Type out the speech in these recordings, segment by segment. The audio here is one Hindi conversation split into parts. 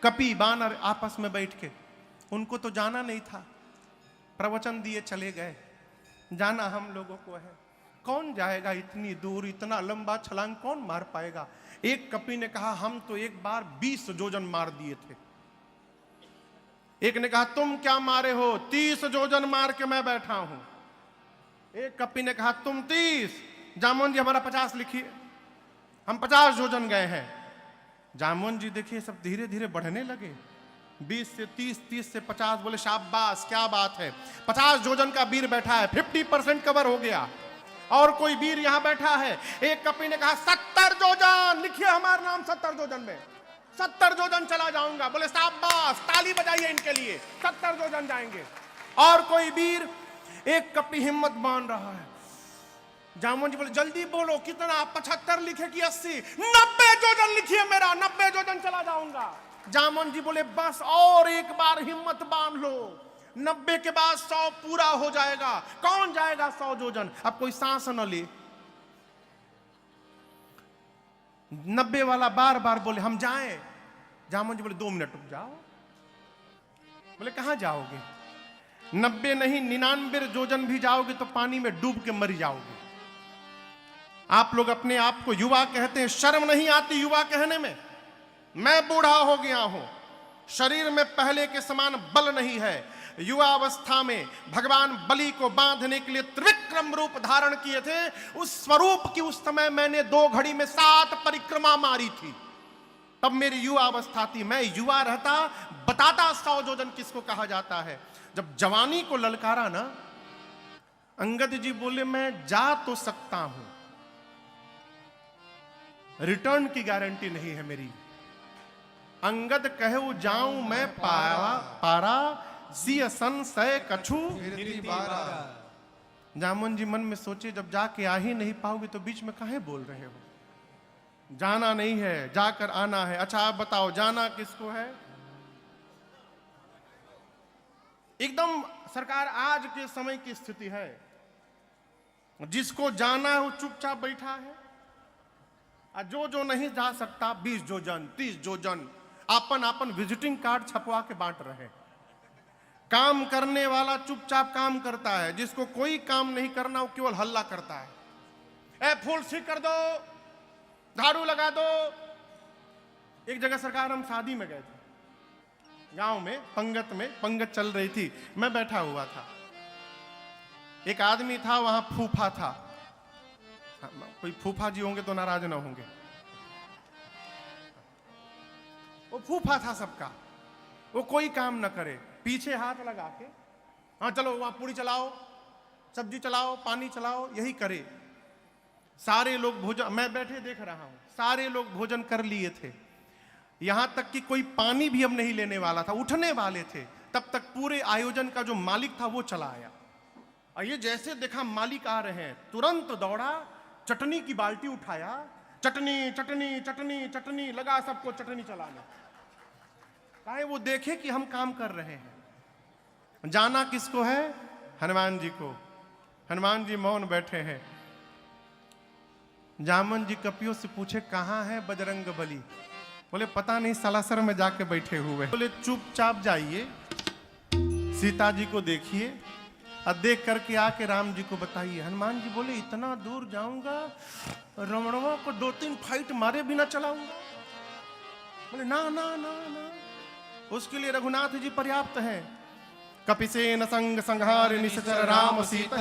कपि बानर आपस में बैठ के, उनको तो जाना नहीं था, प्रवचन दिए चले गए। जाना हम लोगों को है, कौन जाएगा इतनी दूर, इतना लंबा छलांग कौन मार पाएगा। एक कपि ने कहा हम तो एक बार 20 जोजन मार दिए थे। एक ने कहा तुम क्या मारे हो, 30 जोजन मार के मैं बैठा हूं। एक कपि ने कहा तुम 30, जामोन जी हमारा 50 लिखिए, हम 50 जोजन गए हैं। जामोन जी देखिए सब धीरे धीरे बढ़ने लगे, 20 से 30, 30 से 50, बोले शाबाश क्या बात है, 50 जोजन का वीर बैठा है, 50% कवर हो गया। और कोई वीर यहां बैठा है। एक कपि ने कहा 70 जोजन लिखिए हमारा नाम, 70 जोजन में 70 जोजन चला जाऊंगा। बोले शाबाश, ताली बजाइए इनके लिए, 70 जोजन जाएंगे। और कोई वीर, एक कपि हिम्मत बांध रहा है। जामोन जी बोले जल्दी बोलो कितना, 75 लिखे कि 80, 90 जोजन लिखिए मेरा, 90 जोजन चला जाऊंगा। जामोन जी बोले बस और एक बार हिम्मत बांध लो, 90 के बाद 100 पूरा हो जाएगा। कौन जाएगा 100 जोजन, अब कोई सांस न ले। 90 वाला बार बार बोले हम जाएं। जामोन जी बोले 2 मिनट रुक जाओ। बोले कहां जाओगे, 90 नहीं 99 जोजन भी जाओगे तो पानी में डूब के मर जाओगे। आप लोग अपने आप को युवा कहते हैं, शर्म नहीं आती युवा कहने में। मैं बूढ़ा हो गया हूं, शरीर में पहले के समान बल नहीं है। युवा अवस्था में भगवान बलि को बांधने के लिए त्रिविक्रम रूप धारण किए थे। उस स्वरूप की उस समय मैंने 2 घड़ी में 7 परिक्रमा मारी थी, तब मेरी युवा अवस्था थी। मैं युवा रहता बताता 100 जोजन किसको कहा जाता है। जब जवानी को ललकारा ना, अंगद जी बोले मैं जा तो सकता हूं, रिटर्न की गारंटी नहीं है मेरी। अंगद कहे जाऊं मैं पारा सिय संशय कछु। जामुन जी मन में सोचे जब जाके आ ही नहीं पाओगे तो बीच में काहे बोल रहे हो, जाना नहीं है जाकर आना है। अच्छा आप बताओ जाना किसको है। एकदम सरकार आज के समय की स्थिति है, जिसको जाना है वो चुपचाप बैठा है, और जो नहीं जा सकता 20 जोजन 30 जोजन अपन विजिटिंग कार्ड छपवा के बांट रहे। काम करने वाला चुपचाप काम करता है, जिसको कोई काम नहीं करना वो केवल हल्ला करता है। ए फूल ठीक कर दो, झाड़ू लगा दो। एक जगह सरकार हम शादी में गए थे, गांव में पंगत चल रही थी, मैं बैठा हुआ था। एक आदमी था वहां, फूफा था, कोई फूफा जी होंगे तो नाराज ना होंगे, वो फूफा था सबका। वो कोई काम ना करे, पीछे हाथ लगा के हाँ चलो वहां पूरी चलाओ, सब्जी चलाओ, पानी चलाओ, यही करे। सारे लोग भोजन, मैं बैठे देख रहा हूं, सारे लोग भोजन कर लिए थे, यहां तक कि कोई पानी भी अब नहीं लेने वाला था, उठने वाले थे। तब तक पूरे आयोजन का जो मालिक था वो चला आया, और ये जैसे देखा मालिक आ रहे हैं, तुरंत दौड़ा, चटनी की बाल्टी उठाया, चटनी चटनी चटनी चटनी लगा सबको चटनी चलाने। काहे वो देखे कि हम काम कर रहे हैं। जाना किसको है, हनुमान जी को। हनुमान जी मौन बैठे हैं। जामन जी कपियों से पूछे कहां है बजरंग बली। बोले पता नहीं सलासर में जाके बैठे हुए। बोले चुपचाप जाइए, सीता जी को देखिए और देख करके आके राम जी को बताइए। हनुमान जी बोले इतना दूर जाऊंगा, रमणवा को 2-3 फाइट मारे बिना चलाऊंगा। बोले ना ना ना ना, उसके लिए रघुनाथ जी पर्याप्त हैं। कपिसेन संग संहार निश्चर राम सीता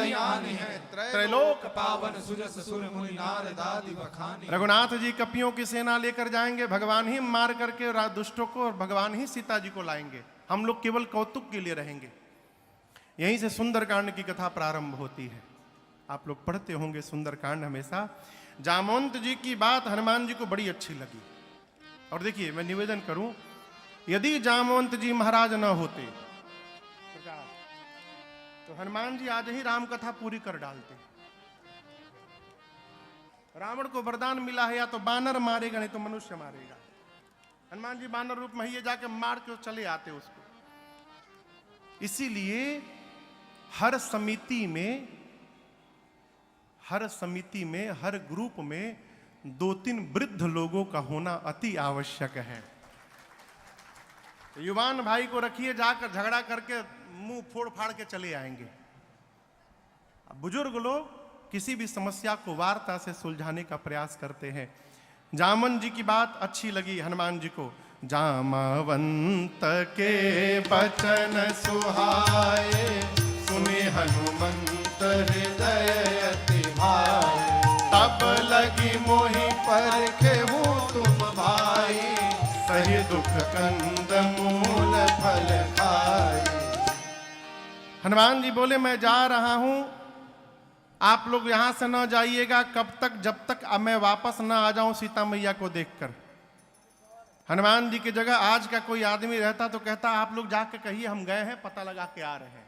त्रैलोक पावन सुजस सुर मुनि नारद आदि बखानी। रघुनाथ जी कपियों की सेना लेकर जाएंगे, भगवान ही मार करके दुष्टों को, और भगवान ही सीता जी को लाएंगे। हम लोग केवल कौतुक के लिए रहेंगे। यहीं से सुंदरकांड की कथा प्रारंभ होती है। आप लोग पढ़ते होंगे सुंदरकांड हमेशा। जामवंत जी की बात हनुमान जी को बड़ी अच्छी लगी। और देखिए मैं निवेदन करूं, यदि जामवंत जी महाराज न होते तो हनुमान जी आज ही राम कथा पूरी कर डालते। रावण को वरदान मिला है या तो बानर मारेगा नहीं तो मनुष्य मारेगा। हनुमान जी बानर रूप में ही जाके मार के चले आते उसको। इसीलिए हर समिति में हर ग्रुप में 2-3 वृद्ध लोगों का होना अति आवश्यक है। युवान भाई को रखिए, जाकर झगड़ा करके मुंह फोड़ फाड़ के चले आएंगे। बुजुर्ग लोग किसी भी समस्या को वार्ता से सुलझाने का प्रयास करते हैं। जामन जी की बात अच्छी लगी हनुमान जी को। जामवंत के बचन सुहाए, सुने हनुमंत हृदय अति भाए। तब लगी मोहि परखे हूँ तुम भाई, सही दुख कंद मूल फल खाए। हनुमान जी बोले मैं जा रहा हूं, आप लोग यहां से न जाइएगा कब तक, जब तक मैं वापस न आ जाऊं सीता मैया को देखकर। हनुमान जी की जगह आज का कोई आदमी रहता तो कहता आप लोग जाके कहिए हम गए हैं, पता लगा के आ रहे हैं।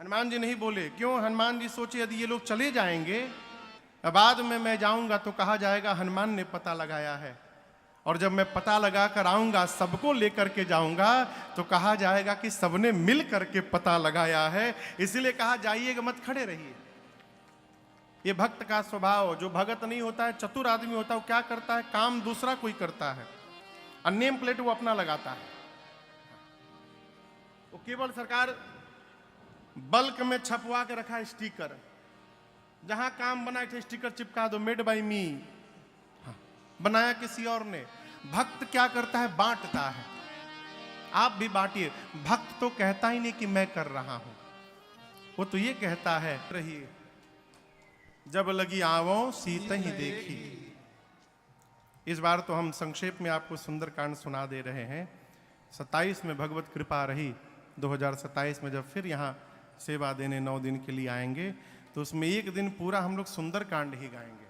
हनुमान जी नहीं बोले। क्यों? हनुमान जी सोचे यदि ये लोग चले जाएंगे, बाद में मैं जाऊंगा तो कहा जाएगा हनुमान ने पता लगाया है, और जब मैं पता लगा कर आऊंगा, सबको लेकर के जाऊंगा, तो कहा जाएगा कि सबने मिल करके पता लगाया है। इसलिए कहा जाइएगा मत, खड़े रहिए। ये भक्त का स्वभाव। जो भगत नहीं होता है, चतुर आदमी होता है, वो क्या करता है, काम दूसरा कोई करता है, और नेम प्लेट वो अपना लगाता है। वो केवल सरकार बल्क में छपवा के रखा है स्टिकर, जहां काम बनाए थे स्टिकर चिपका दो, मेड बाय मी, बनाया किसी और ने। भक्त क्या करता है, बांटता है। आप भी बांटिए। भक्त तो कहता ही नहीं कि मैं कर रहा हूं, वो तो ये कहता है रहिए जब लगी आवो सीता ही देखी। इस बार तो हम संक्षेप में आपको सुंदरकांड सुना दे रहे हैं। 27 में भगवत कृपा रही, 2027 में जब फिर यहाँ सेवा देने 9 दिन के लिए आएंगे, तो उसमें एक दिन पूरा हम लोग सुंदरकांड ही गाएंगे।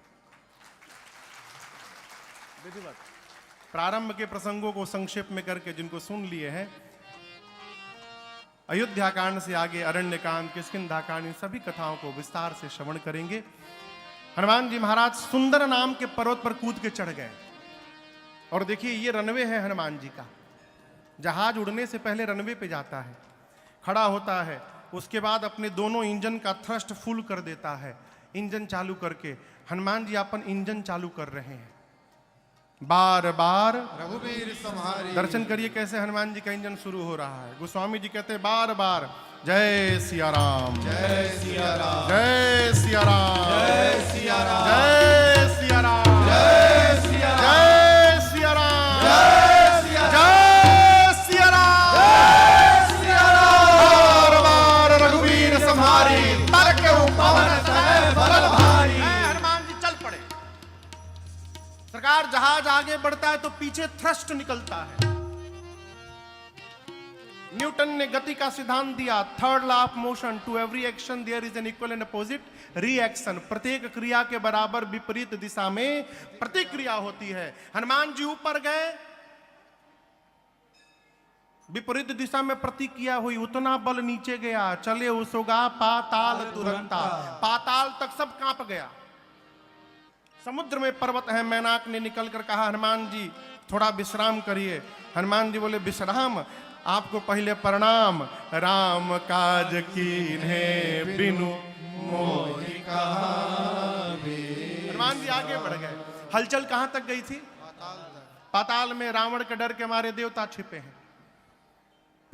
प्रारंभ के प्रसंगों को संक्षेप में करके जिनको सुन लिए हैं, अयोध्या कांड से आगे अरण्य कांड, किष्किंधा कांड, इन सभी कथाओं को विस्तार से श्रवण करेंगे। हनुमान जी महाराज सुंदर नाम के पर्वत पर कूद के चढ़ गए। और देखिए ये रनवे है हनुमान जी का। जहाज उड़ने से पहले रनवे पे जाता है, खड़ा होता है, उसके बाद अपने दोनों इंजन का थ्रस्ट फुल कर देता है। इंजन चालू करके हनुमान जी अपन इंजन चालू कर रहे हैं। बार बार रघुवीर संहारी। दर्शन करिए कैसे हनुमान जी का इंजन शुरू हो रहा है। गोस्वामी जी कहते हैं बार बार जय सिया राम, जय सिया राम, जय सिया राम, जय सिया राम, जय सिया राम, जय सिया राम, जय सिया राम, जय सिया राम, जय सिया राम, जय सिया राम। बार बार रघुवीर संहारी, तर्क पवन तनय बल भारी। हनुमान जी चल पड़े। सरकार जहाज आगे बढ़ता है तो पीछे थ्रस्ट निकलता है। न्यूटन ने गति का सिद्धांत दिया, third law of motion, to every action there is an equal and opposite reaction. प्रत्येक क्रिया के बराबर विपरीत दिशा में प्रतिक्रिया होती है। हनुमान जी ऊपर गए, विपरीत दिशा में प्रतिक्रिया हुई, उतना बल नीचे गया, चले उसोगा पाताल तुरंता। पाताल तक सब कांप गया। समुद्र में पर्वत है। मैनाक ने निकलकर कहा हनुमान जी थोड़ा विश्राम करिए। हनुमान जी बोले विश्राम, आपको पहले प्रणाम। राम काज कीन्हे बिनु मोहि कहावे। हनुमान जी आगे बढ़ गए। हलचल कहां तक गई थी? पाताल में। रावण के डर के मारे देवता छिपे हैं।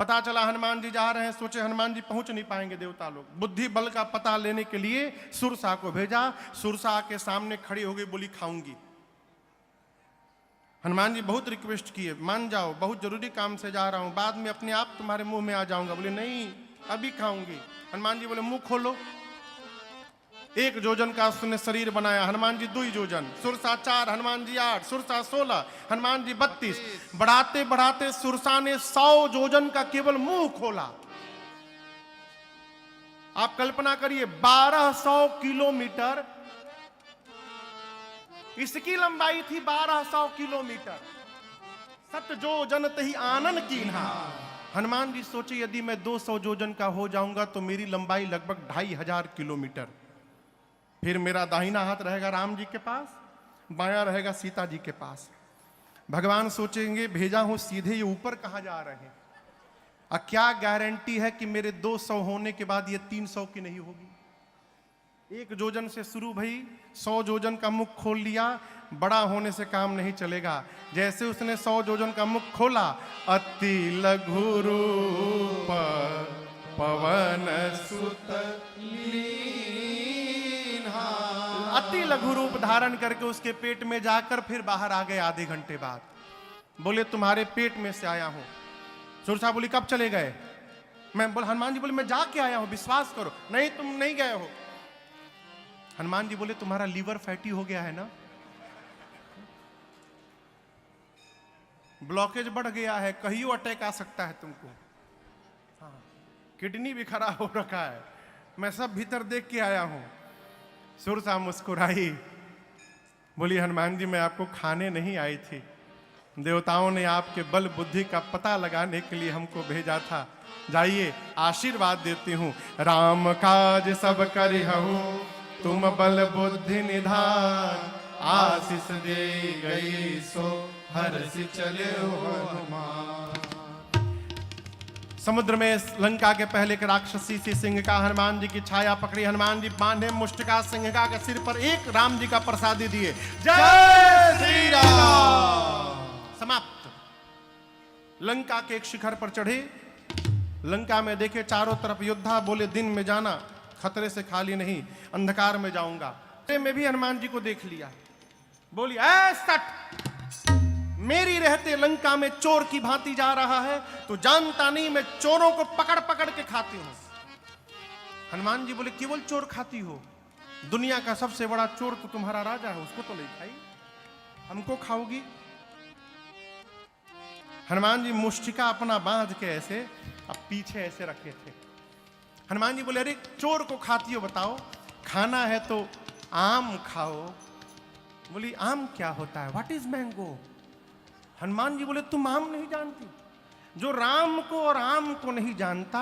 पता चला हनुमान जी जा रहे हैं, सोचे हनुमान जी पहुंच नहीं पाएंगे देवता लोग। बुद्धि बल का पता लेने के लिए सुरसा को भेजा। सुरसा के सामने खड़ी हो गई, बोली खाऊंगी। हनुमान जी बहुत रिक्वेस्ट किए, मान जाओ, बहुत जरूरी काम से जा रहा हूं, बाद में अपने आप तुम्हारे मुंह में आ जाऊंगा। बोले नहीं, अभी खाऊंगी। हनुमान जी बोले मुंह खोलो। 1 जोजन का उसने शरीर बनाया। हनुमान जी 2 जोजन, सुरसा 4, हनुमान जी 8, सुरसा 16, हनुमान जी 32। बढ़ाते बढ़ाते सुरसा ने 100 जोजन का केवल मुंह खोला। आप कल्पना करिए 1200 किलोमीटर इसकी लंबाई थी। 1200 किलोमीटर। सत जोजन तही आनन कीन्हा। हनुमान जी सोचे यदि मैं 200 जोजन का हो जाऊंगा तो मेरी लंबाई लगभग 2500 किलोमीटर। फिर मेरा दाहिना हाथ रहेगा राम जी के पास, बायां रहेगा सीता जी के पास। भगवान सोचेंगे भेजा हूं सीधे, ये ऊपर कहां जा रहे हैं? क्या गारंटी है कि मेरे 200 होने के बाद ये 300 की नहीं होगी? 1 जोजन से शुरू भई, 100 जोजन का मुख खोल लिया, बड़ा होने से काम नहीं चलेगा। जैसे उसने 100 जोजन का मुख खोला, अति लघु रूप पवन सुत लीन्हा, अति लघु रूप धारण करके उसके पेट में जाकर फिर बाहर आ गए आधे घंटे बाद। बोले तुम्हारे पेट में से आया हूं। सुरसा बोली कब चले गए? मैं बोल हनुमान जी बोले मैं जाके आया हूं, विश्वास करो। नहीं तुम नहीं गए हो। हनुमान जी बोले तुम्हारा लीवर फैटी हो गया है ना, ब्लॉकेज बढ़ गया है, कहीं अटैक आ सकता है तुमको, हाँ, किडनी भी खराब हो रखा है, मैं सब भीतर देख के आया हूं। सुरसा मुस्कुराई, बोली हनुमान जी मैं आपको खाने नहीं आई थी, देवताओं ने आपके बल बुद्धि का पता लगाने के लिए हमको भेजा था। जाइए आशीर्वाद देती हूं, राम काज सब करिहु तुम बल बुद्धि निधान, आशीष दे गई सो हर्षि चले हनुमान। समुद्र में लंका के पहले के राक्षसी सी सिंह का हनुमान जी की छाया पकड़ी, हनुमान जी बांधे मुष्टिका सिंहिका के सिर पर एक राम जी का प्रसादी दिए। जय श्री राम। समाप्त। लंका के एक शिखर पर चढ़े, लंका में देखे चारों तरफ योद्धा, बोले दिन में जाना, खतरे से खाली नहीं, अंधकार में जाऊंगा। में भी हनुमान जी को देख लिया, बोली ऐ सट, मेरी रहते लंका में चोर की भांति जा रहा है, तो जानता नहीं मैं चोरों को पकड़ पकड़ के खाती हूं। हनुमान जी बोले केवल चोर खाती हो, दुनिया का सबसे बड़ा चोर तो तुम्हारा राजा है, उसको तो नहीं खाई, हमको खाओगी? हनुमान जी मुष्टिका अपना बांध के ऐसे अब पीछे ऐसे रखे थे। हनुमान जी बोले अरे चोर को खाती हो, बताओ, खाना है तो आम खाओ। बोली आम क्या होता है, what is mango? Hanuman ji बोले तुम आम नहीं जानती, जो राम को और आम को नहीं जानता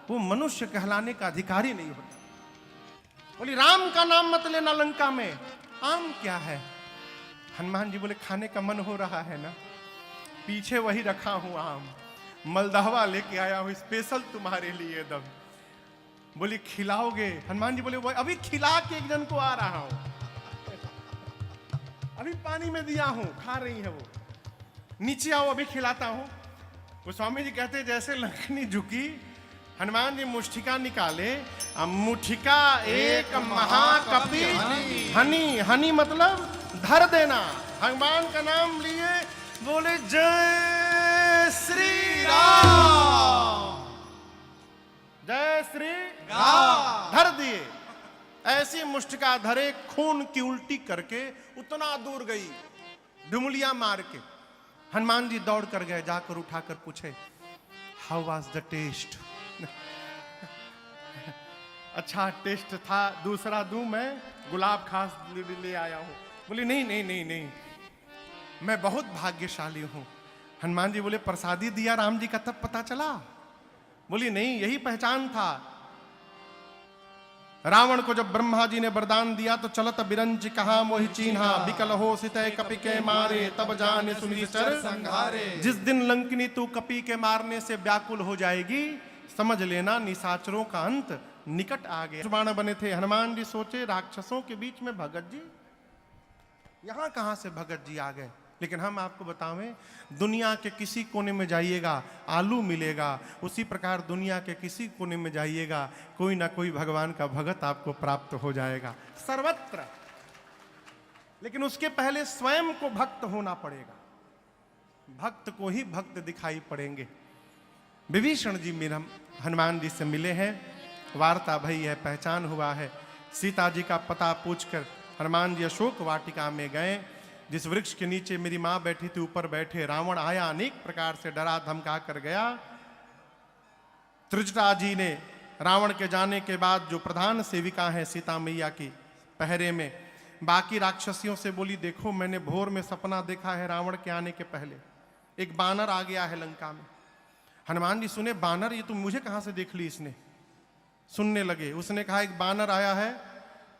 वो मनुष्य कहलाने का अधिकारी नहीं होता। बोली राम का नाम मत लेना लंका में, आम क्या है? हनुमान जी बोले खाने का मन हो रहा है ना, पीछे वही रखा हूं आम, मलदहवा लेके आया हूं स्पेशल तुम्हारे लिए दम। बोली खिलाओगे? हनुमान जी बोले वो अभी खिला के एक जन को आ रहा हूं, अभी पानी में दिया हूं, खा रही है वो, नीचे आओ अभी खिलाता हूं। वो स्वामी जी कहते जैसे लंकनी झुकी, हनुमान जी मुष्टिका निकाले, मुठिका एक महाकपि हनी, हनी मतलब धर देना, भगवान का नाम लिए, बोले जय श्री राम, जय श्री राम, धर दिए। ऐसी मुष्टिका धरे, खून की उल्टी करके उतना दूर गई, ढुमलिया मार के। हनुमान जी दौड़ कर गए, जाकर उठाकर पूछे हाउ वाज द टेस्ट? अच्छा टेस्ट था, दूसरा दूं मैं? गुलाब खास ले आया हूं। बोली नहीं नहीं नहीं नहीं, मैं बहुत भाग्यशाली हूं। हनुमान जी बोले प्रसादी दिया राम जी का तब पता चला? बोली नहीं, यही पहचान था। रावण को जब ब्रह्मा जी ने वरदान दिया तो चलत बिरंज कहा मोहि चीन्हा, बिकल हो सितय कपि के मारे, तब जाने सुनिश्चर संघारे। जिस दिन लंकिनी तू कपि के मारने से व्याकुल हो जाएगी, समझ लेना निशाचरों का अंत निकट आ गया। बाण बने थे। हनुमान जी सोचे राक्षसों के बीच में भगत जी, यहां कहां से भगत जी आ गए? लेकिन हम आपको बतावें, दुनिया के किसी कोने में जाइएगा आलू मिलेगा, उसी प्रकार दुनिया के किसी कोने में जाइएगा कोई ना कोई भगवान का भगत आपको प्राप्त हो जाएगा सर्वत्र। लेकिन उसके पहले स्वयं को भक्त होना पड़ेगा, भक्त को ही भक्त दिखाई पड़ेंगे। विभीषण जी मेरा हनुमान जी से मिले हैं, वार्ता भई है, पहचान हुआ है। सीता जी का पता पूछकर हनुमान जी अशोक वाटिका में गए, जिस वृक्ष के नीचे मेरी मां बैठी थी ऊपर बैठे। रावण आया, अनेक प्रकार से डरा धमका कर गया। त्रिजटा जी ने रावण के जाने के बाद जो प्रधान सेविका है सीता मैया की पहरे में, बाकी राक्षसियों से बोली देखो मैंने भोर में सपना देखा है, रावण के आने के पहले एक बानर आ गया है लंका में। हनुमान जी सुने बानर, ये तुम मुझे कहां से देख ली? इसने सुनने लगे, उसने कहा एक बानर आया है,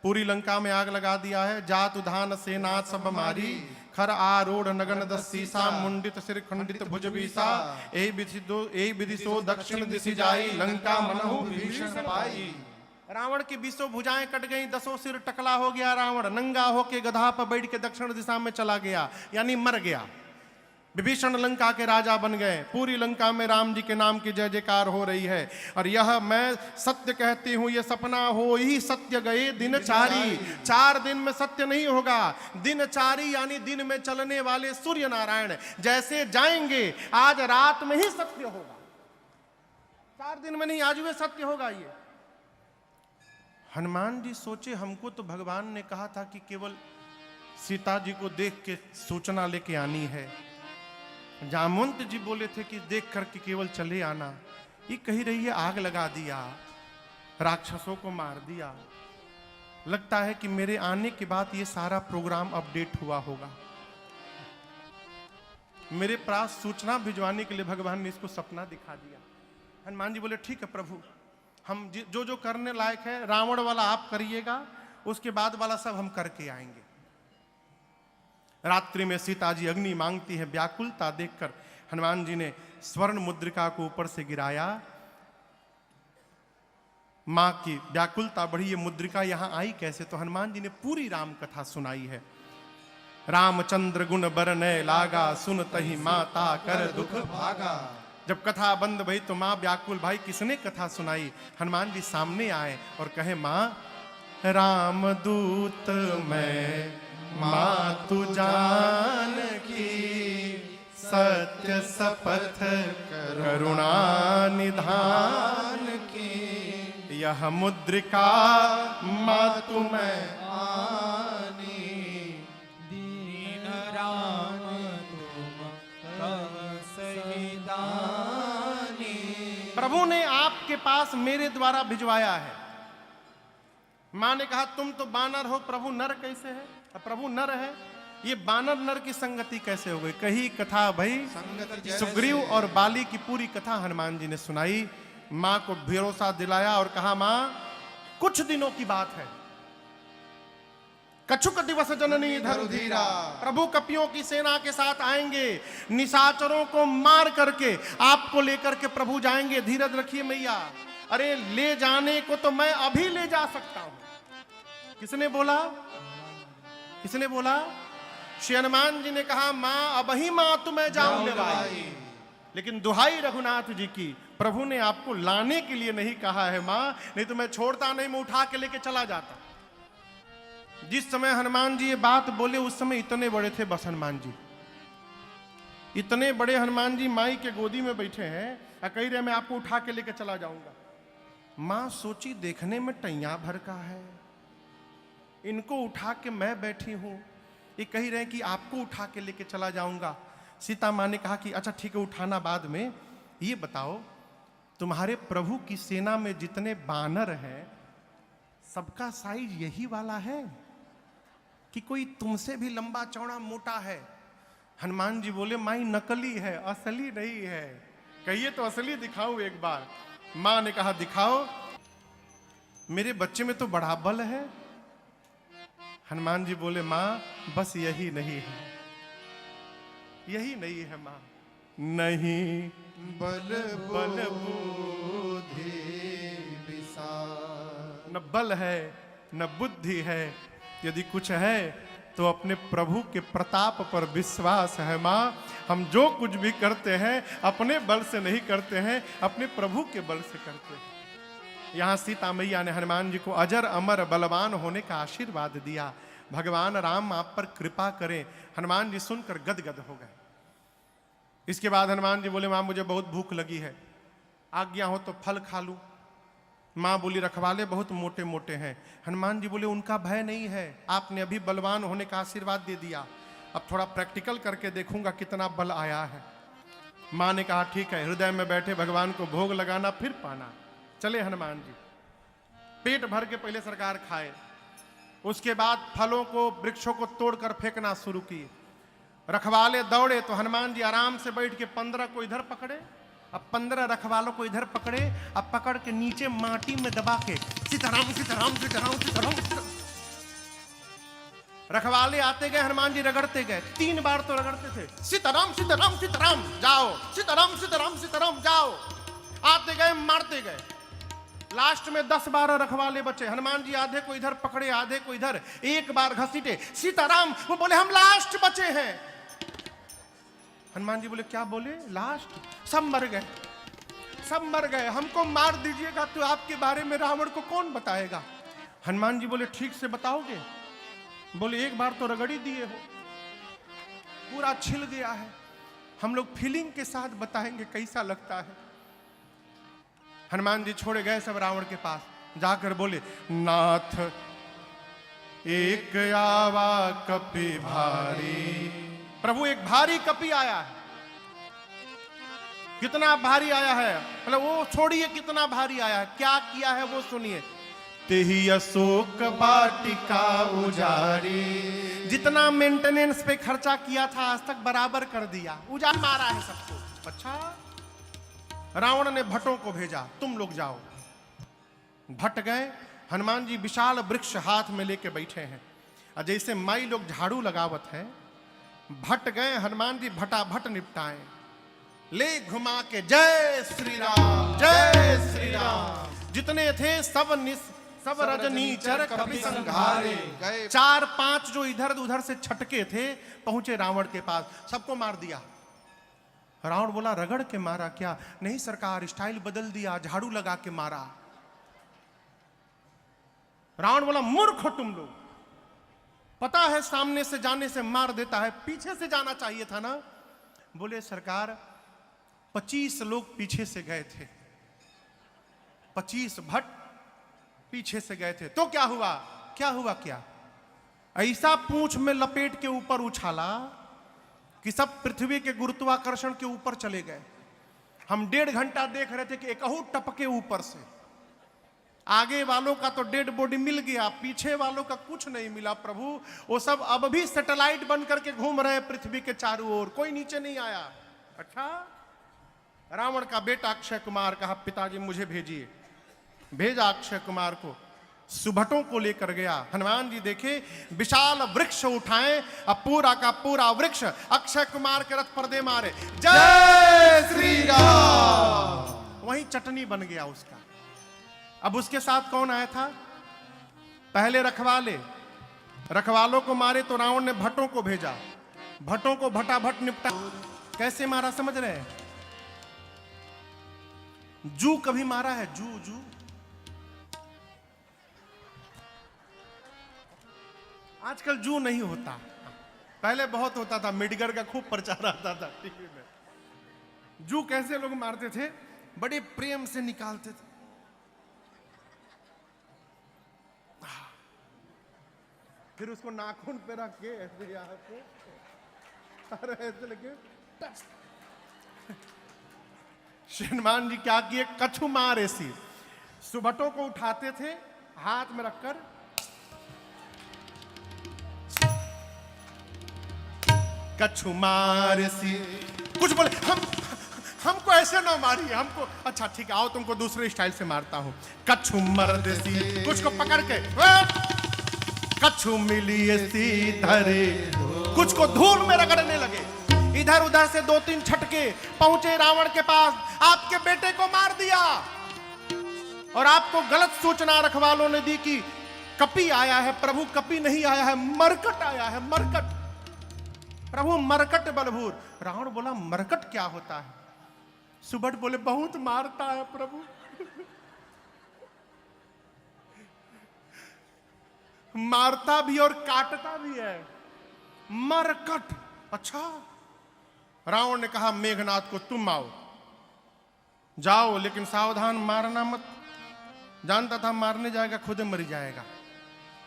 पूरी लंका में आग लगा दिया है, जात उधान सेना सब मारी, खर आरोढ़ नगन दस सीसा, मुंडित सिर खंडित भुज बीसा, एहि विधि सो दक्षिण दिशि जाई, लंका मनहु विभीषण पाई। रावण की 20 भुजाएं कट गई, 10 सिर टकला हो गया रावण, नंगा होके गधा पर बैठ के दक्षिण दिशा में चला गया, यानी मर गया। विभीषण लंका के राजा बन गए। पूरी लंका में राम जी के नाम की जय जयकार हो रही है। और यह मैं सत्य कहती हूं, यह सपना हो ही सत्य गए दिनचारी। 4 दिन में सत्य नहीं होगा। दिनचारी यानी दिन में चलने वाले सूर्य नारायण जैसे जाएंगे, आज रात में ही सत्य होगा। 4 दिन में नहीं, आज में सत्य होगा। ये हनुमान जी सोचे, हमको तो भगवान ने कहा था कि केवल सीता जी को देख के सूचना लेके आनी है। जामवंत जी बोले थे कि देख करके केवल चले आना। ये कही रही है आग लगा दिया, राक्षसों को मार दिया। लगता है कि मेरे आने के बाद ये सारा प्रोग्राम अपडेट हुआ होगा। मेरे पास सूचना भिजवाने के लिए भगवान ने इसको सपना दिखा दिया। हनुमान जी बोले ठीक है प्रभु, हम जो जो करने लायक है, रावण वाला आप करिएगा, उसके बाद वाला सब हम करके आएंगे। रात्रि में सीता जी अग्नि मांगती है। व्याकुलता देखकर हनुमान जी ने स्वर्ण मुद्रिका को ऊपर से गिराया। मां की व्याकुलता बढ़ी, ये मुद्रिका यहां आई कैसे? तो हनुमान जी ने पूरी राम कथा सुनाई है। रामचंद्र गुण बरनय लागा, सुनतहि माता कर दुख भागा। जब कथा बंद भई तो मां व्याकुल, भाई किसने कथा सुनाई? हनुमान जी सामने आए और कहे, मां रामदूत मैं, मां तू जान की, सत्य शपथ करुणा निधान की। यह मुद्रिका मां तुम्हें आनी, दीन राम तुम कह सही दानी। प्रभु ने आपके पास मेरे द्वारा भिजवाया है। मां ने कहा तुम तो बानर हो, प्रभु नर कैसे है? प्रभु नर है, ये बानर नर की संगति कैसे हो गई? कही कथा भाई सुग्रीव और बाली की पूरी कथा हनुमान जी ने सुनाई। मां को भरोसा दिलाया और कहा, मां कुछ दिनों की बात है, कछुक दिवस जननी धरुधीरा, प्रभु कपियों की सेना के साथ आएंगे, निशाचरों को मार करके आपको लेकर के प्रभु जाएंगे। धीरज रखिए मैया। अरे ले जाने को तो मैं अभी ले जा सकता हूं। किसने बोला? किसने बोला? श्री हनुमान जी ने कहा, मां अब ही मां तुम्हें जाऊं ले भाई, लेकिन दुहाई रघुनाथ जी की, प्रभु ने आपको लाने के लिए नहीं कहा है मां, नहीं तो मैं छोड़ता नहीं, मैं उठा के लेके चला जाता। जिस समय हनुमान जी ये बात बोले उस समय इतने बड़े थे बस हनुमान जी, इतने बड़े हनुमान जी माई के गोदी में बैठे हैं, कह रहे मैं आपको उठा के लेके चला जाऊंगा। मां सोची देखने में टैया भर का है, इनको उठा के मैं बैठी हूं, ये कह रहे हैं कि आपको उठा के लेके चला जाऊंगा। सीता मां ने कहा कि अच्छा ठीक है उठाना बाद में, ये बताओ तुम्हारे प्रभु की सेना में जितने बानर हैं सबका साइज यही वाला है कि कोई तुमसे भी लंबा चौड़ा मोटा है? हनुमान जी बोले, माई नकली है, असली नहीं है। कहिए तो असली दिखाऊं एक बार। मां ने कहा दिखाओ। मेरे बच्चे में तो बड़ा बल है। हनुमान जी बोले, मां बस यही नहीं है, यही नहीं है मां, नहीं बल बल बुद्धि विशाल। न बल है न बुद्धि है, यदि कुछ है तो अपने प्रभु के प्रताप पर विश्वास है मां। हम जो कुछ भी करते हैं अपने बल से नहीं करते हैं, अपने प्रभु के बल से करते हैं। यहां सीता मैया ने हनुमान जी को अजर अमर बलवान होने का आशीर्वाद दिया। भगवान राम आप पर कृपा करें। हनुमान जी सुनकर गदगद हो गए। इसके बाद हनुमान जी बोले, मां मुझे बहुत भूख लगी है, आज्ञा हो तो फल खा लूं। मां बोली, रखवाले बहुत मोटे मोटे हैं। हनुमान जी बोले, उनका भय नहीं है, आपने अभी बलवान होने का आशीर्वाद दे दिया, अब थोड़ा प्रैक्टिकल करके देखूंगा कितना बल आया है। मां ने कहा ठीक है, हृदय में बैठे भगवान को भोग लगाना फिर पाना। चले हनुमान जी, पेट भर के पहले सरकार खाए, उसके बाद फलों को वृक्षों को तोड़कर फेंकना शुरू किए। रखवाले दौड़े तो हनुमान जी आराम से बैठ के 15 को इधर पकड़े, अब 15 रखवालों को इधर पकड़े, अब पकड़ के नीचे माटी में दबा के सीताराम सीताराम सीताराम सीताराम। रखवाले आते गए, हनुमान जी रगड़ते गए, 3 बार तो रगड़ते थे, सीताराम सीताराम सीताराम जाओ, सीताराम सीताराम सीताराम जाओ। आते गए मारते गए। लास्ट में 10-12 रखवाले बचे। हनुमान जी आधे को इधर पकड़े, आधे को इधर, एक बार घसीटे, सीताराम। वो बोले हम लास्ट बचे हैं। हनुमान जी बोले क्या बोले? लास्ट? सब मर गए, सब मर गए, हमको मार दीजिएगा तो आपके बारे में रावण को कौन बताएगा? हनुमान जी बोले ठीक से बताओगे? बोले एक बार तो रगड़ी दिए हो, पूरा छिल गया है, हम लोग फीलिंग के साथ बताएंगे कैसा लगता है। हनुमान जी छोड़े गए सब रावण के पास, जाकर बोले नाथ एक आवा कपि भारी। प्रभु एक भारी कपि आया है। कितना भारी आया है? मतलब वो छोड़िए कितना भारी आया है, क्या किया है वो सुनिए। तेहि अशोक वाटिका उजारी। जितना मेंटेनेंस पे खर्चा किया था आज तक बराबर कर दिया, उजाड़ मारा है सबको। अच्छा, रावण ने भट्टों को भेजा, तुम लोग जाओ। भट्ट गए, हनुमान जी विशाल वृक्ष हाथ में लेके बैठे हैं, और जैसे माई लोग झाड़ू लगावत है, भट्ट गए, हनुमान जी भटाभट निपटाए, ले घुमा के जय श्री राम, जय श्री राम। जितने थे सब रजनीचर कपि संघारे। 4-5 जो इधर उधर से छटके थे पहुंचे रावण के पास, सबको मार दिया। रावण बोला रगड़ के मारा क्या? नहीं सरकार, स्टाइल बदल दिया, झाड़ू लगा के मारा। रावण बोला मूर्ख हो तुम लोग, पता है सामने से जाने से मार देता है, पीछे से जाना चाहिए था ना। बोले सरकार 25 लोग पीछे से गए थे, 25 भट्ट पीछे से गए थे, तो क्या हुआ? क्या हुआ? क्या ऐसा पूंछ में लपेट के ऊपर उछाला कि सब पृथ्वी के गुरुत्वाकर्षण के ऊपर चले गए। हम 1.5 घंटा देख रहे थे कि एकहू टपके ऊपर से। आगे वालों का तो डेड बॉडी मिल गया, पीछे वालों का कुछ नहीं मिला। प्रभु वो सब अब भी सैटेलाइट बन करके घूम रहे पृथ्वी के चारों ओर, कोई नीचे नहीं आया। अच्छा, रावण का बेटा अक्षय कुमार कहा पिताजी मुझे भेजिए। भेजा अक्षय कुमार को, सुभटों को लेकर गया। हनुमान जी देखे विशाल वृक्ष उठाए, अब पूरा का पूरा वृक्ष अक्षय कुमार के रथ पर दे मारे, जय श्री राम। वहीं चटनी बन गया उसका। अब उसके साथ कौन आया था? पहले रखवाले, रखवालों को मारे तो रावण ने भट्टों को भेजा, भट्टों को भटाभट निपटा। कैसे मारा समझ रहे हैं? जू कभी मारा है? जू जू आजकल जू नहीं होता, पहले बहुत होता था, मेडिकल का खूब प्रचार आता था टीवी में। जू कैसे लोग मारते थे? बड़े प्रेम से निकालते थे, फिर उसको नाखून पे रख के ऐसे यहाँ पे, अरे ऐसे लेके हनुमान जी क्या किए? कछु मार ऐसी सुबटों को उठाते थे हाथ में रखकर, कछु मार सी। कुछ बोले हमको ऐसे ना मारिए, हमको अच्छा ठीक है, आओ तुमको दूसरे स्टाइल से मारता हूं। कछु मर्द सी, कुछ को पकड़ के कछु मिली सी धरे, कुछ को धूल में रगड़ने लगे। इधर उधर से 2-3 छटके पहुंचे रावण के पास, आपके बेटे को मार दिया। और आपको गलत सूचना रखवालों ने दी कि कपि आया है। प्रभु कपि नहीं आया है, मरकट आया है, मरकट। प्रभु मरकट बलभूर। रावण बोला मरकट क्या होता है? सुबट बोले बहुत मारता है प्रभु। मारता भी और काटता भी है, मरकट। अच्छा, रावण ने कहा मेघनाथ को तुम आओ, जाओ लेकिन सावधान, मारना मत। जानता था मारने जाएगा खुद मर जाएगा।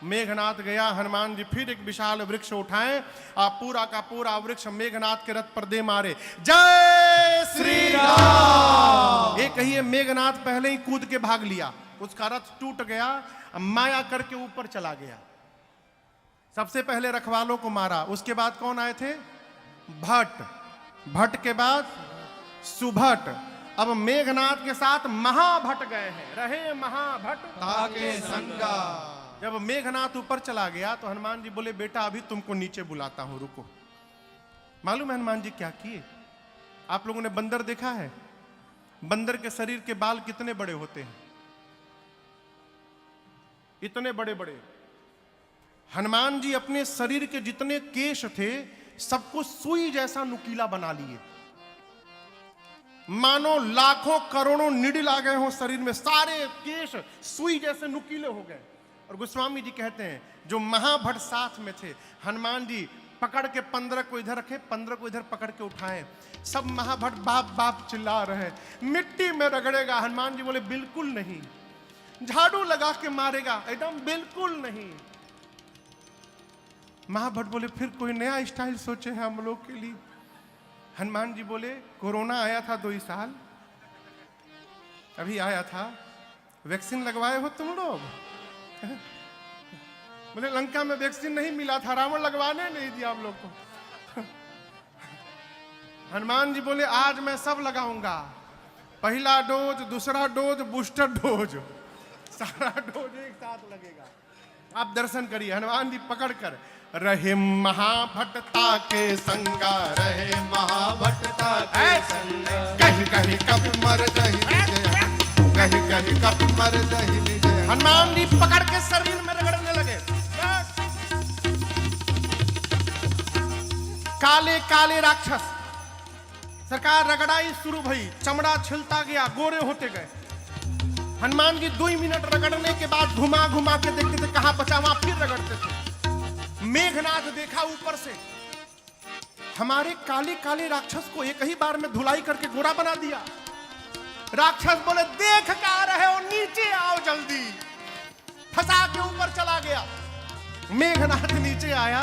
मेघनाथ गया, हनुमान जी फिर एक विशाल वृक्ष उठाए, आप पूरा का पूरा वृक्ष मेघनाथ के रथ पर दे मारे, जय श्री राम। एक ही मेघनाथ पहले ही कूद के भाग लिया, उसका रथ टूट गया, माया करके ऊपर चला गया। सबसे पहले रखवालों को मारा, उसके बाद कौन आए थे? भट्ट, भट्ट के बाद सुभट, अब मेघनाथ के साथ महाभट्ट गए हैं। रहे महाभट्ट ताके संगा। जब मेघनाथ ऊपर चला गया तो हनुमान जी बोले बेटा अभी तुमको नीचे बुलाता हूं, रुको। मालूम है हनुमान जी क्या किए? आप लोगों ने बंदर देखा है? बंदर के शरीर के बाल कितने बड़े होते हैं? इतने बड़े बड़े। हनुमान जी अपने शरीर के जितने केश थे सबको सुई जैसा नुकीला बना लिए, मानो लाखों करोड़ों निडिल आ गए हो शरीर में, सारे केश सुई जैसे नुकीले हो गए। और गोस्वामी जी कहते हैं जो महाभट साथ में थे, हनुमान जी पकड़ के 15 को इधर रखे, 15 को इधर पकड़ के उठाए, सब महाभट बाप बाप चिल्ला रहे, मिट्टी में रगड़ेगा। हनुमान जी बोले बिल्कुल नहीं। झाड़ू लगा के मारेगा, एकदम बिल्कुल नहीं। महाभट बोले फिर कोई नया स्टाइल सोचे हैं हम लोग के लिए। हनुमान जी बोले कोरोना आया था 2 साल, अभी आया था, वैक्सीन लगवाए हो तुम लोग? बोले लंका में वैक्सीन नहीं मिला था, रावण लगवाने नहीं दिया हम लोग को। हनुमान जी बोले आज मैं सब लगाऊंगा, पहला डोज, दूसरा डोज, बूस्टर डोज, सारा डोज एक साथ लगेगा। आप दर्शन करिए। हनुमान जी पकड़कर रहे महाभटता के संगा, रहे महाभटता के संग, कहीं कहीं कब मर दही कहीं कहीं कब मर दही। हनुमान जी पकड़ के शरीर में रगड़ने लगे। काले काले राक्षस सरकार रगड़ाई शुरू भई, चमड़ा छिलता गया, गोरे होते गए। हनुमान जी 2 मिनट रगड़ने के बाद घुमा घुमा के देखते थे कहां बचा, वहां फिर रगड़ते थे। मेघनाथ देखा ऊपर से, हमारे काले काले राक्षस को एक ही बार में धुलाई करके गोरा बना दिया। राक्षस बोले देख क्या रहे हो, नीचे आओ जल्दी, फंसा के ऊपर चला गया। मेघनाथ नीचे आया,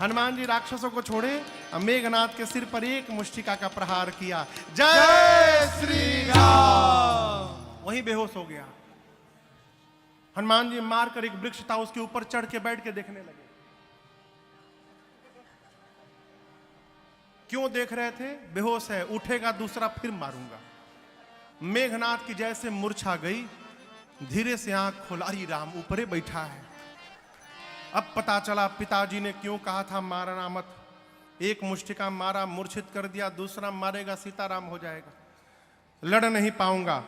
हनुमान जी राक्षसों को छोड़े, मेघनाथ के सिर पर एक मुष्टिका का प्रहार किया। जय श्री राम। वहीं बेहोश हो गया। हनुमान जी मारकर एक वृक्ष था उसके ऊपर चढ़ के बैठ के देखने लगे। क्यों देख रहे थे? बेहोश है, उठेगा दूसरा फिर मारूंगा। मेघनाथ की जैसे मूर्छा गई, धीरे से आंख खोला, अरे राम ऊपरे बैठा है। अब पता चला पिताजी ने क्यों कहा था मारना मत। एक मुष्टिका मारा, मूर्छित कर दिया, दूसरा मारेगा सीताराम हो जाएगा, लड़ नहीं पाऊंगा।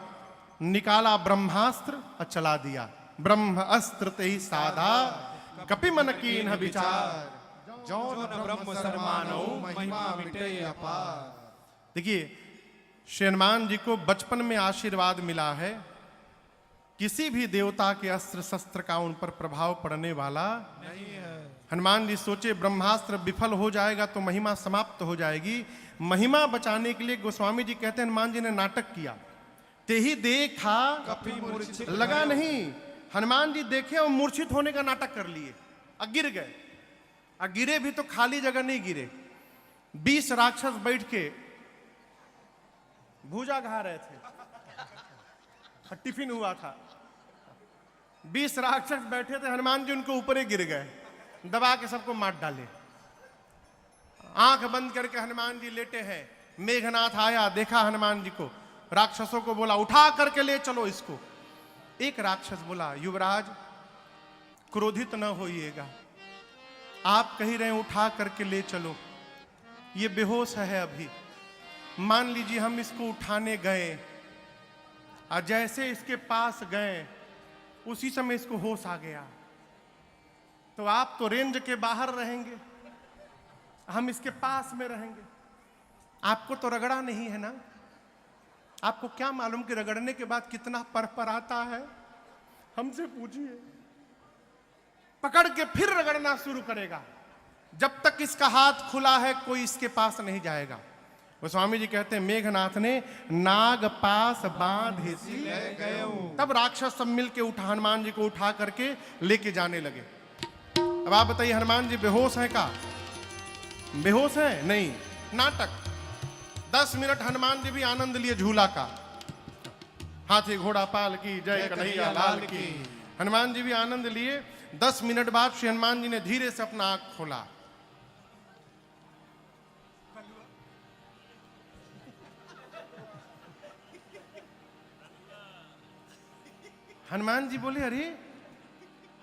निकाला ब्रह्मास्त्र और चला दिया। ब्रह्म अस्त्र ते ही साधा, कपि मन कीन्ह विचार, जौन ब्रह्म सरमानो महिमा मिटे अपार। देखिए श्री हनुमान जी को बचपन में आशीर्वाद मिला है, किसी भी देवता के अस्त्र शस्त्र का उन पर प्रभाव पड़ने वाला नहीं है। हनुमान जी सोचे ब्रह्मास्त्र विफल हो जाएगा तो महिमा समाप्त हो जाएगी। महिमा बचाने के लिए गोस्वामी जी कहते हैं हनुमान जी ने नाटक किया। ते ही देखा कपि मूर्छित लगा नहीं, हनुमान जी देखे और मूर्छित होने का नाटक कर लिए और गिर गए। और गिरे भी तो खाली जगह नहीं गिरे, 20 राक्षस बैठ के भूजा खा रहे थे, टिफिन हुआ था। 20 राक्षस बैठे थे, हनुमान जी उनके ऊपर ही गिर गए, दबा के सबको मार डाले। आंख बंद करके हनुमान जी लेटे हैं। मेघनाथ आया, देखा हनुमान जी को, राक्षसों को बोला उठा करके ले चलो इसको। एक राक्षस बोला युवराज क्रोधित न होइएगा, आप कह रहे हैं उठा करके ले चलो, ये बेहोश है अभी। मान लीजिए हम इसको उठाने गए और जैसे इसके पास गए उसी समय इसको होश आ गया, तो आप तो रेंज के बाहर रहेंगे, हम इसके पास में रहेंगे। आपको तो रगड़ा नहीं है ना, आपको क्या मालूम कि रगड़ने के बाद कितना पर आता है, हमसे पूछिए। पकड़ के फिर रगड़ना शुरू करेगा, जब तक इसका हाथ खुला है कोई इसके पास नहीं जाएगा। गोस्वामी जी कहते हैं मेघनाथ ने नाग पास बांधे सी ले गए। तब राक्षस सब मिल के उठा हनुमान जी को उठा करके लेके जाने लगे। अब आप बताइए हनुमान जी बेहोश हैं का? बेहोश हैं? नहीं, नाटक। 10 मिनट हनुमान जी भी आनंद लिए झूला का। हाथी घोड़ा पाल की जय कन्हैया लाल की। हनुमान जी भी आनंद लिए। 10 मिनट बाद श्री हनुमान जी ने धीरे से अपना आंख खोला। हनुमान जी बोले अरे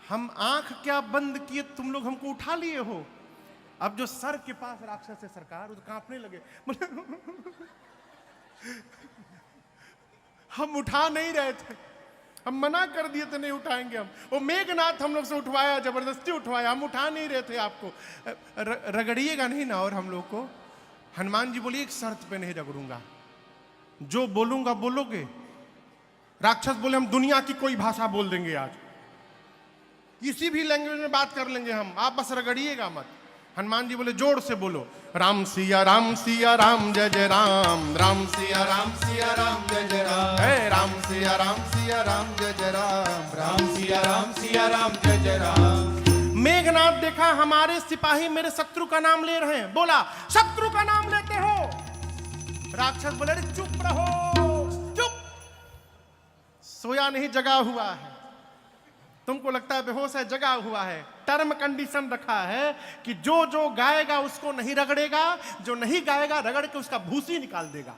हम आंख क्या बंद किए, तुम लोग हमको उठा लिए हो। अब जो सर के पास राक्षस है सरकार, वो तो कांपने लगे, बोले हम उठा नहीं रहे थे, हम मना कर दिए थे नहीं उठाएंगे हम। वो मेघनाथ हम लोग से उठवाया, जबरदस्ती उठवाया, हम उठा नहीं रहे थे आपको। रगड़िएगा नहीं ना। और हम लोग को हनुमान जी बोलिए एक शर्त पे नहीं रगड़ूंगा, जो बोलूंगा बोलोगे। राक्षस बोले हम दुनिया की कोई भाषा बोल देंगे आज, किसी भी लैंग्वेज में बात कर लेंगे हम, आप बस रगड़िएगा मत। हनुमान जी बोले जोर से बोलो, राम सिया राम जय जय राम, राम सिया राम जय जय राम, हे राम सिया राम जय जय राम, राम सिया राम जय जय राम। मेघनाथ देखा हमारे सिपाही मेरे शत्रु का नाम ले रहे हैं, बोला शत्रु का नाम लेते हो? राक्षस बोले अरे चुप रहो, चुप, सोया नहीं जगा हुआ है। तुमको लगता है बेहोश है, जगा हुआ है। टर्म कंडीशन रखा है कि जो जो गाएगा उसको नहीं रगड़ेगा, जो नहीं गाएगा रगड़ के उसका भूसी निकाल देगा।